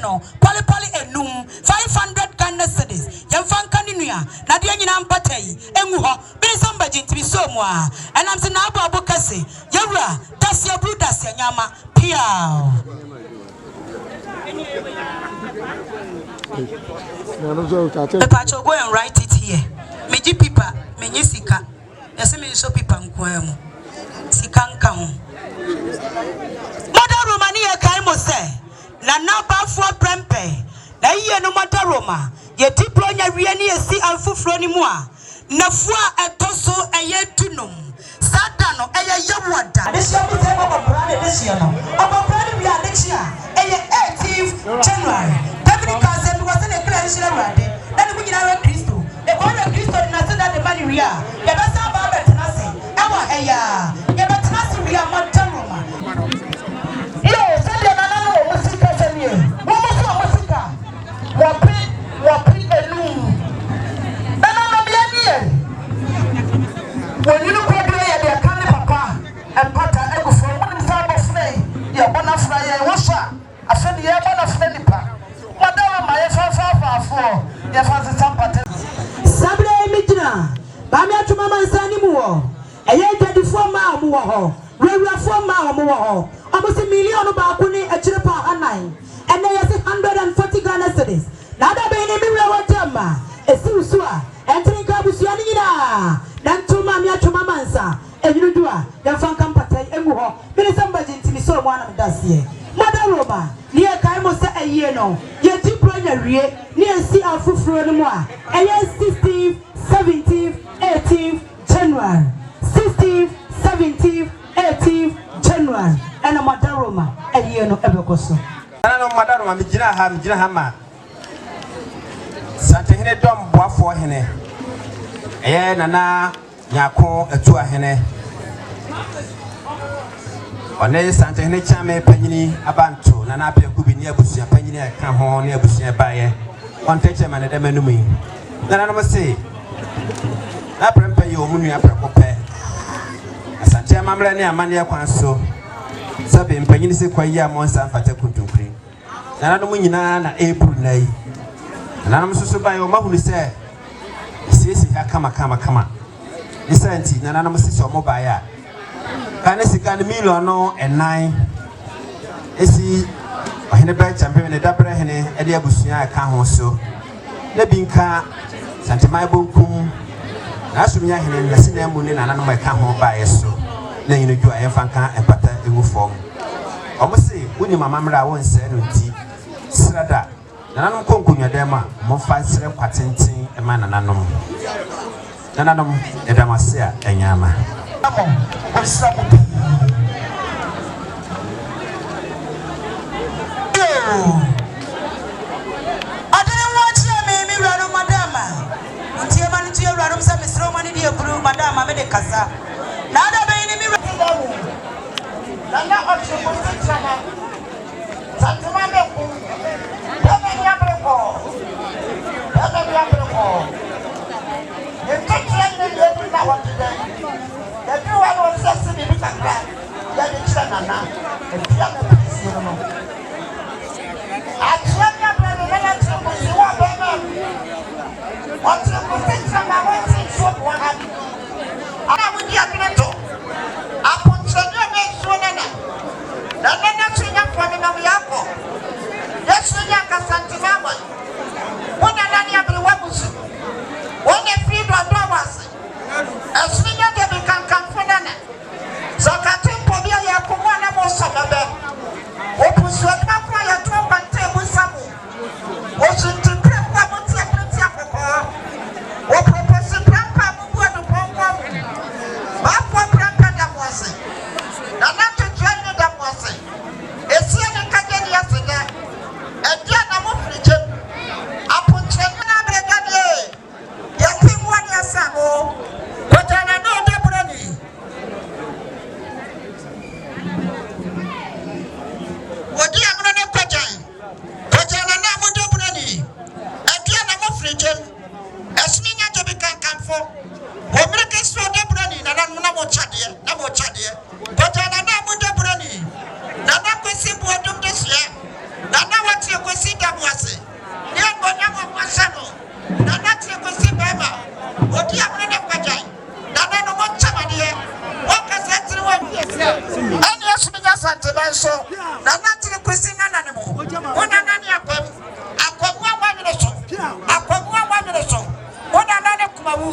no pali enum 500 Ghana cedis yemfa nka ninua na de nyina mpatai engu ho bi samba jintibi so mu a enam se na abo kase yewura dasia bru dasia nyama pia the patch go and write it here meji pipa menyi sika yesi me so pipa nkoamu sika nka ho Mother Roma ni e kai mo se na nabafo prempe na yiye no Mother Roma ye tiplo nya wie ni esi afufuro ni mu a nafu a etoso eye tunum sada no eye yewada this year we take up brand this year no our brand we are next year eye 18th January David Kazen was in a clear shira rade na ni nyina we Kristo e ko we Kristo na se that the money we are ye be sa ba betena se e wa eya ye betena se we are Mother Roma yo se de na na wo musika se ni wo muso musika wapi enu na na bia ni when you look at the can papa and pata ego for one time of free ya bona fry ya washa afeni ya bona free pa madama ma fa for ya fa sampata sabre emijina ba mi atuma mansani mu wo eye 24 ma mu wo ho rewura 4 ma mu wo ho almost $1 million ba ko ni akire pa anan and there is 140 Ghana cedis na da be ni mi rewa jama esirusu a entrinka busua ni nyina na ntuma mi atuma mansa enyudu a ya fanka mpatai emu ho minister budget mi so mo ana medase Mother Roma ni e kai mo se aye no ye ti pronya wie ni esi afufuro ni mo a eye 16th 17th 18th January 16th 17th 18th January and Mother Roma aye no ebekoso ana no Mother Roma mi jina ha ma Sante hene dom boafo hene nana nyako etu ahene one sante hene chame panyini abanto nana apia kubi ni abusia panyini aka ho ni abusia baye on teche mane de manum yi nana no se na prempe yo munu ya prekope asante amamra ni amane akwan so sabe panyini se kwayi a monsa mfata kuntunkuri nana no nyina na April nai nana msusu bayo mahunu se sisi ha kama nisanti nana msisi omo baya kana sika $1 million no enai esi ohene ba champion ne dabra hene ede abusua aka ho so na binka santimai bonkum na asumya hene na sina mu ne nana no aka ho baya so na yinu ju ayemfanka empata ewu form omo se woni mama mra won se no nti srada nananom konkunya dema mo fa sire kwatenten e ma nananom edamase a enyama adene wachi me wrano madama ntie manu tie wrano sa mesro mani die buru madama me de kasa na ada be ni mi wrano nana otro chama santima me ku What kusinga na nemo ona nani akwam akwamwa wanyere so akwamwa wanyere so ona nani kumawu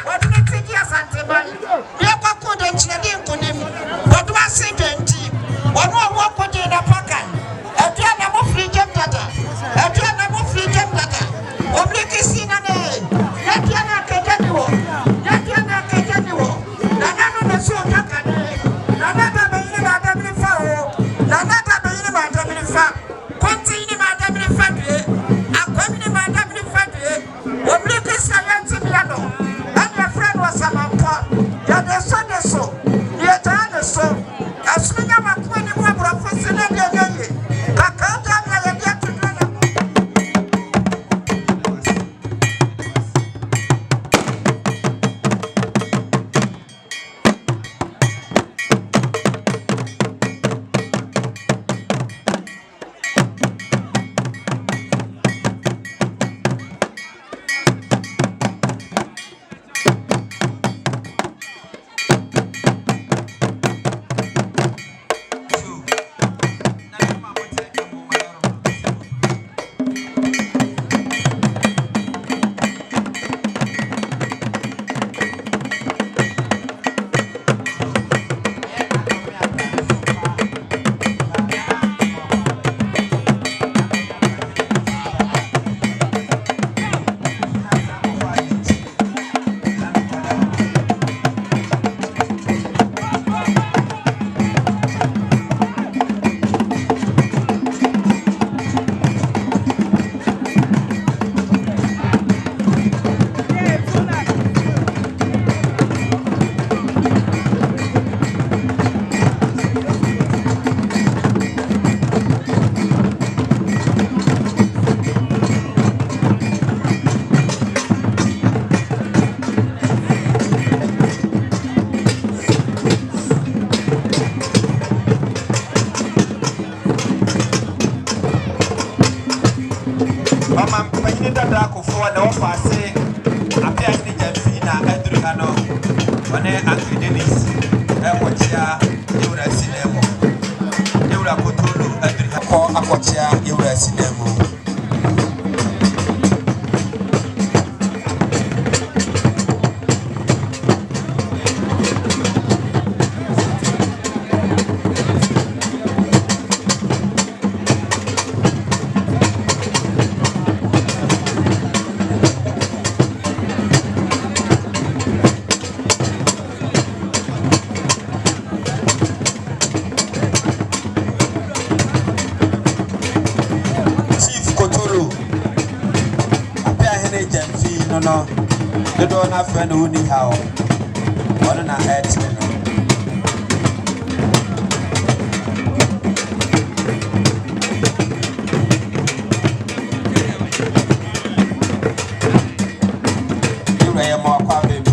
what did it take asante man ye kwa kodo nchine nkunim what do I say denti ono wo kodo na pakan edu na mo free game data edu na mo free game data obliki singa ne edu na kejani wo na nanu na so takane na nata be ni ma da mi fa o na nata be ni ma da mi fa konti ni ma da mi fa de akwami ni ma da mi fa de obliki sayanti biano and your friend was a man ya de so ye ta so asminya makwa ni mo professional de ye kaka da ya de tudu na no the door na friend who ni how one na head you may more quality.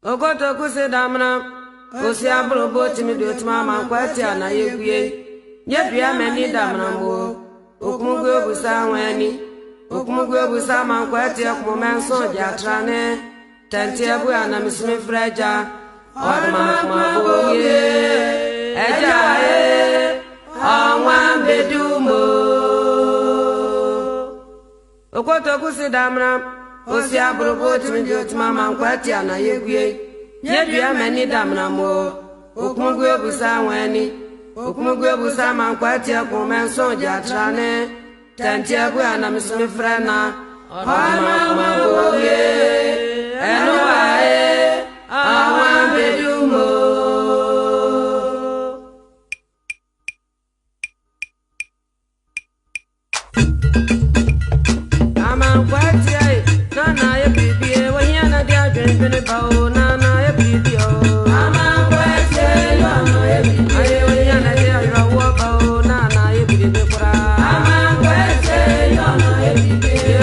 Ogoto kuse damna osi abro boti mi do tuma man kwati ana yeguye nyebia meni damna mo okumugwe obusa wani okumugwe obusa man kwati akumo menso jatrane tanti abu ana misimi freja odma maboye eja onwan bedumo ogoto kuse damna osi abro boti mi do tuma man kwati ana yeguye nyebia meni damna mo okumugwe obusa wani okumugwe obusa man kwati akumo menso jatrane tanti abu ana misimi frena odma maboye enuae awan bedumo aman kwati ai nana ye bibie wanyana dia dwenbene bawo nana ye bibio aman kwati nana ye bibie ai wanyana dia rawo bawo nana ye bibie kura aman kwati nana ye bibie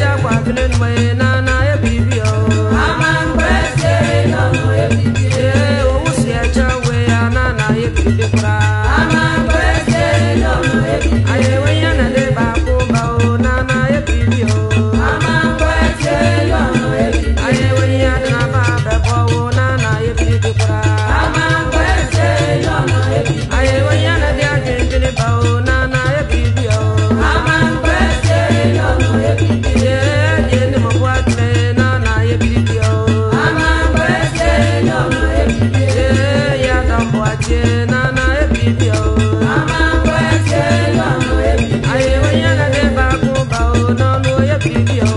ja kwa binen mai nana ye bibio aman kwati nana ye bibie o usia chawe nana ye bibie kura aman kwati nana ye bibie ai wanyana de ba ko bawo nana ye bibio aman kwati nana ye bibie ai wanyana na ba be bawo nana ye bibie kura aman kwati nana ye bibie ai wanyana de ajendele bawo nana ye bibio aman kwati nana ye bibie ye ni mo kwati nana ye bibio aman kwati nana ye bibie ya dambo aje nana ye bibio aman kwati nana ye bibie ai wanyana de ba ko bawo nana ye bibio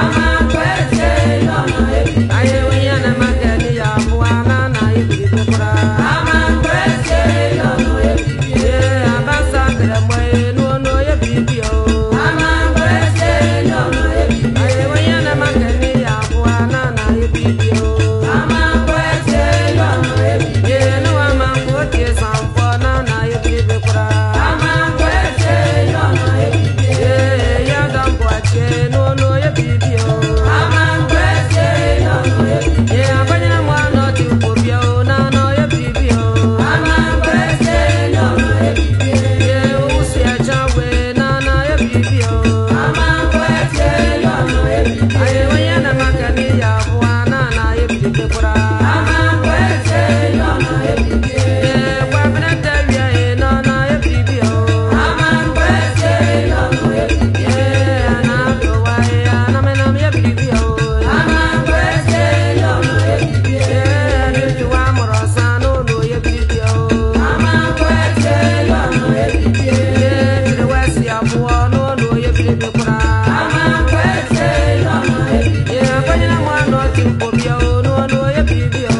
aman kwati nana ye bibie ai wanyana magani ya bwa nana ye bibio kura aman kwati nana ye bibie abasa kremo no ye bibio aman kwati nana ye bibie ai wanyana magani ya bwa nana ye bibio aman kwati nana ye bibie no aman kwati sampo nana ye bibio kura aman kwati nana ye bibie ya dambo ache no ye bibio aman kwati nana ye bibie abanya mwana ti ukobia nana ye bibio aman kwati nana ye bibie usia chawe nana ye bibio aman kwati nana ye bibie ai wanyana makani ya bwa nana ye bibio kura aman kwati nana ye bibie kwa bnata bia nana ye bibio aman kwati nana ye bibie ana do wa ana mena ye bibio aman kwati nana ye bibie ni wa morosa no ye bibio aman kwati nana ye bibie ni wasi abuo no ye bibio kura aman kwati nana ye bibie kwanyana mwana timpobia no ye bibio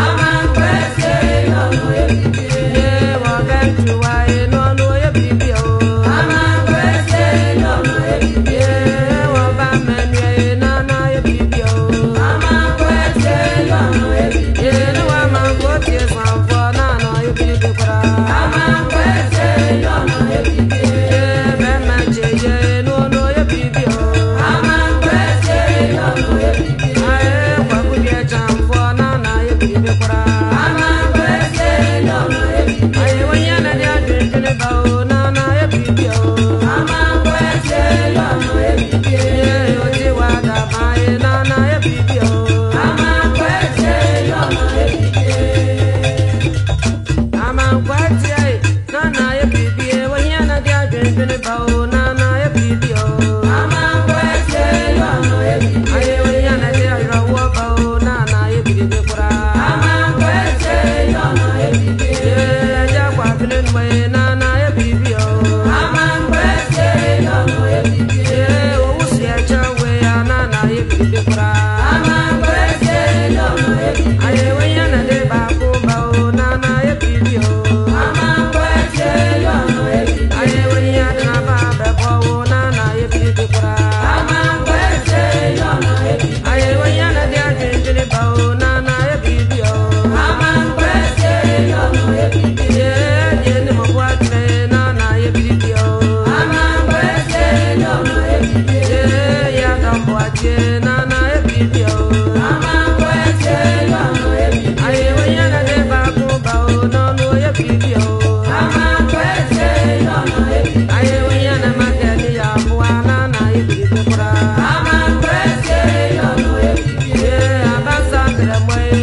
aman kwati nana ye bibie wa gantu wa no ye bibio aman kwati nana ye bibie wa ba menye nana ye bibio aman kwati nana ye bibie no wa mangoti sanfo nana ye bibio kura aman kwati nana ye bibie be manche no ye bibio aman kwati nana ye bibie ai kwa kubia chamfo nana ye bibio kura aman kwati nana ye bibie ai wanyana dia dwendele bawo nana ye bibio aman kwati nana ye bibie oti wada mai nana ye bibio aman kwati nana ye bibie aman kwati ai nana ye bibie wanyana dia dwendele bawo nana ye bibio aman kwati nana ye bibie ai wanyana dia rawo bawo nana ye bibio kura aman kwati nana ye bibie ja kwa binen mai nana ye bibio aman kwati nana ye bibie o usia chawe nana ye bibio kura aman kwati nana ye bibie ai wanyana de ba ko bawo nana ye bibio aman kwati nana ye bibie ai wanyana na ba be bawo nana ye bibio kura aman kwati nana ye bibie ai wanyana de ajendele bawo nana ye mwe